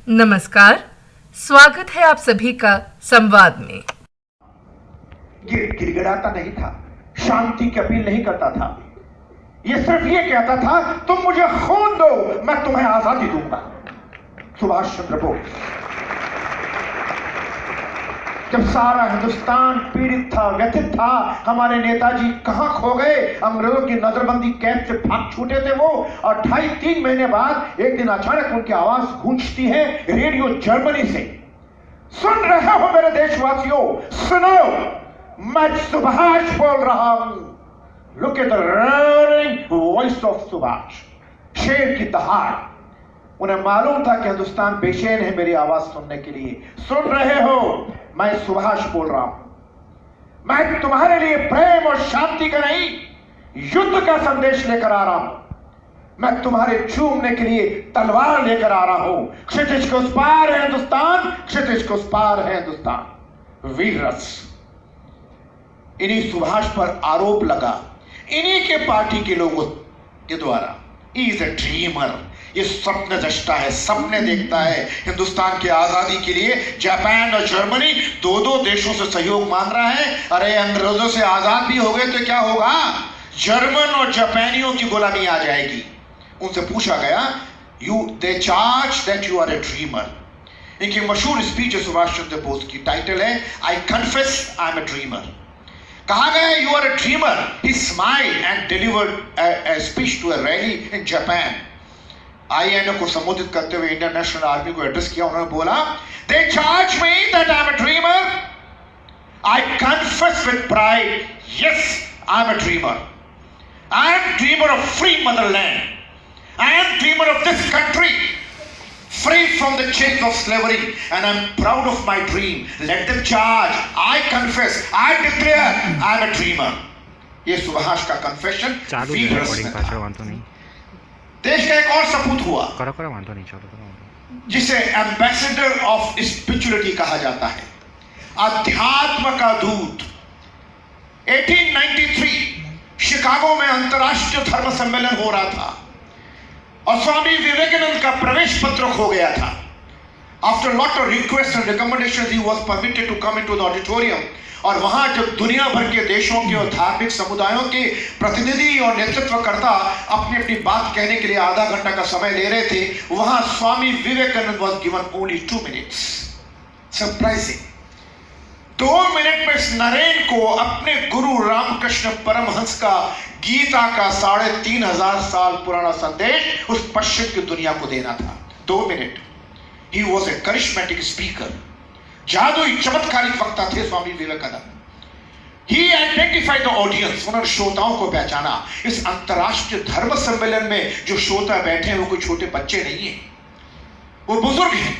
नमस्कार, स्वागत है आप सभी का संवाद में। गिड़गिड़ाता नहीं था, शांति की अपील नहीं करता था, ये सिर्फ ये कहता था तुम मुझे खून दो, मैं तुम्हें आजादी दूंगा। सुभाष चंद्र बोस। जब सारा हिंदुस्तान पीड़ित था, व्यथित था, हमारे नेताजी कहां खो गए, अंग्रेजों की नजरबंदी कैद से भाग छूटे थे वो, और 2.5-3 महीने बाद एक दिन अचानक उनकी आवाज गूंजती है रेडियो जर्मनी से। सुन रहे हो मेरे देशवासियों, सुनो, मैं सुभाष बोल रहा हूं। Look at the roaring voice of Subhash, शेर की दहाड़। उन्हें मालूम था कि हिंदुस्तान बेचैन है मेरी आवाज सुनने के लिए। सुन रहे हो, मैं सुभाष बोल रहा हूं। मैं तुम्हारे लिए प्रेम और शांति का नहीं, युद्ध का संदेश लेकर आ रहा हूं। मैं तुम्हारे चूमने के लिए तलवार लेकर आ रहा हूं। क्षितिज के उस पार है हिंदुस्तान, क्षितिज के उस पार है हिंदुस्तान। वीर रस। इन्हीं सुभाष पर आरोप लगा, इन्हीं के पार्टी के लोगों के द्वारा, ही इज अ ड्रीमर, ये सपने दृष्टा है, सपने देखता है। हिंदुस्तान की आजादी के लिए जापान और जर्मनी दो देशों से सहयोग मांग रहा है। अरे अंग्रेजों से आजाद भी हो गए तो क्या होगा, जर्मन और जापानियों की गुलामी आ जाएगी। उनसे पूछा गया, they charge that you are a dreamer. इनकी मशहूर स्पीच है सुभाष चंद्र बोस की, टाइटल है I confess I am a dreamer. कहा गया you are a dreamer. He smiled and delivered a speech to a rally in Japan. INO को संबोधित करते हुए इंडियन नेशनल आर्मी को एड्रेस किया। उन्होंने बोला, they charge me that I am a dreamer, I confess with pride, yes I am a dreamer. I am dreamer of free motherland, I am dreamer of this country free from the chains of slavery, and I'm proud of my dream. Let them charge. I confess, I declare, I'm a dreamer. ये सुभाष का confession देश का एक और सपूत हुआ जिसे ambassador of spirituality कहा जाता है, अध्यात्म का दूत। 1893 शिकागो में अंतरराष्ट्रीय धर्म सम्मेलन हो रहा था और स्वामी विवेकानंद का प्रवेश पत्र खो गया था। After lot of request and recommendations he was permitted to come into the auditorium. और वहां जब दुनिया भर के देशों के और धार्मिक समुदायों के प्रतिनिधि और नेतृत्वकर्ता अपनी अपनी बात कहने के लिए आधा घंटा का समय ले रहे थे, वहां Swami Vivekananda was given only 2 minutes. Surprising. 2 minute में इस नरेन को अपने गुरु रामकृष्ण परमहंस का गीता का 3500 साल पुराना संदेश उस पश्चिम की दुनिया को देना था। 2 minute. He was a charismatic speaker, जादुई चमत्कारिक वक्ता थे Swami Vivekananda. He identified the audience, उन्होंने श्रोताओं को पहचाना। इस अंतरराष्ट्रीय धर्म सम्मेलन में जो श्रोता बैठे हैं वो कोई छोटे बच्चे नहीं है, वो बुजुर्ग हैं।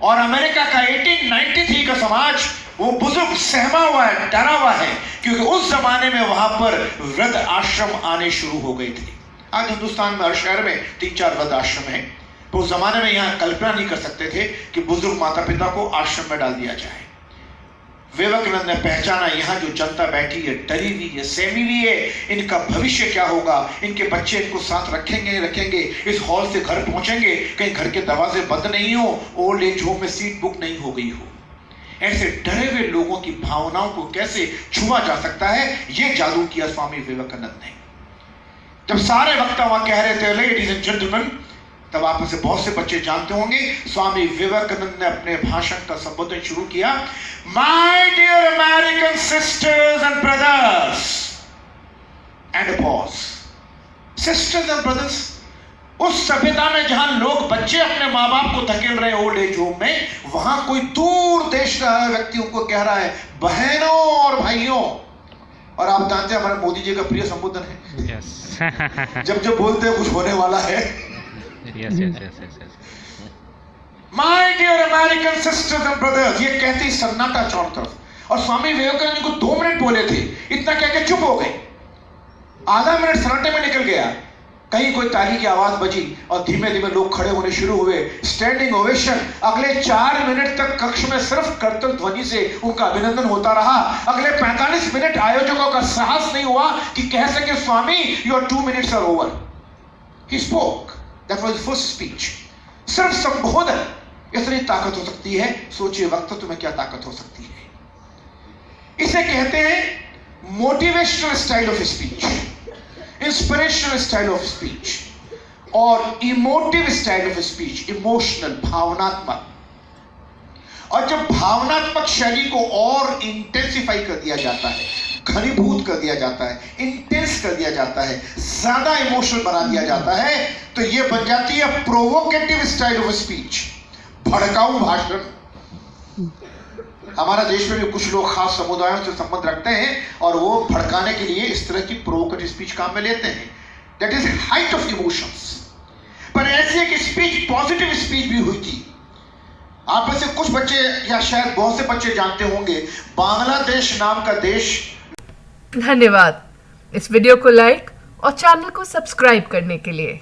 और अमेरिका का 1893 का समाज वो बुजुर्ग सहमा हुआ है, डरा हुआ है, क्योंकि उस जमाने में वहां पर वृद्ध आश्रम आने शुरू हो गए थे। आज हिंदुस्तान में हर शहर में 3-4 वृद्ध आश्रम हैं, तो उस जमाने में यहां कल्पना नहीं कर सकते थे कि बुजुर्ग माता पिता को आश्रम में डाल दिया जाए। विवेकानंद ने पहचाना, यहां जो जनता बैठी है डरी हुई है, सहमी हुई है, इनका भविष्य क्या होगा, इनके बच्चे इनको साथ रखेंगे, इस हॉल से घर पहुंचेंगे, कहीं घर के दरवाजे बंद नहीं हो, ओल्ड एज होम में सीट बुक नहीं हो गई हो। ऐसे डरे हुए लोगों की भावनाओं को कैसे छुआ जा सकता है, यह जादू किया स्वामी विवेकानंद ने। जब सारे वक्ता वहां कह रहे थे लेडीज एंड जेंटलमैन, तब आप में से बहुत से बच्चे जानते होंगे स्वामी विवेकानंद ने अपने भाषण का संबोधन शुरू किया। My dear American sisters and brothers, and a pause. Sisters and brothers, उस सभ्यता में जहां लोग बच्चे अपने माँ बाप को धकेल रहे हैं ओल्ड एज होम में, वहां कोई दूर देश का व्यक्ति उनको कह रहा है बहनों और भाइयों। और आप जानते हैं हमारे मोदी जी का प्रिय संबोधन है, yes. जब बोलते हैं कुछ होने वाला है। My dear American sisters and brothers, ये कहते ही सन्नाटा चारों तरफ। और स्वामी विवेकानंद को 2 मिनट बोले थे, इतना कह के चुप हो गए। आधा मिनट सन्नाटे में निकल गया, कहीं कोई ताली की आवाज बजी और धीमे धीमे लोग खड़े होने शुरू हुए। Standing ovation. अगले 4 मिनट तक कक्ष में सिर्फ करतल ध्वनि से उनका अभिनंदन होता रहा। अगले 45 मिनट आयोजकों का साहस नहीं हुआ कि कह सके Swami your 2 minutes are over. He spoke, that was first speech. सिर्फ संबोधन, इतनी ताकत हो सकती है, सोचिए वक्त तुम्हें क्या ताकत हो सकती है। इसे कहते हैं motivational style of speech, inspirational style of speech और emotive style of speech, emotional, भावनात्मक। और जब भावनात्मक शैली को और इंटेंसिफाई कर दिया जाता है, घनीभूत कर दिया जाता है, इंटेंस कर दिया जाता है, ज्यादा इमोशनल बना दिया जाता है, तो यह बन जाती है प्रोवोकेटिव स्टाइल ऑफ स्पीच, भड़काऊ भाषण। हमारा देश में भी कुछ लोग खास समुदायों से संबंध रखते हैं और वो भड़काने के लिए इस तरह की प्रोवोकेटिव स्पीच काम में लेते हैं। That is height of emotions. पर ऐसी एक स्पीच, पॉजिटिव स्पीच भी हुई थी। आप में से कुछ बच्चे या शायद बहुत से बच्चे जानते होंगे, बांग्लादेश नाम का देश। धन्यवाद इस वीडियो को लाइक और चैनल को सब्सक्राइब करने के लिए।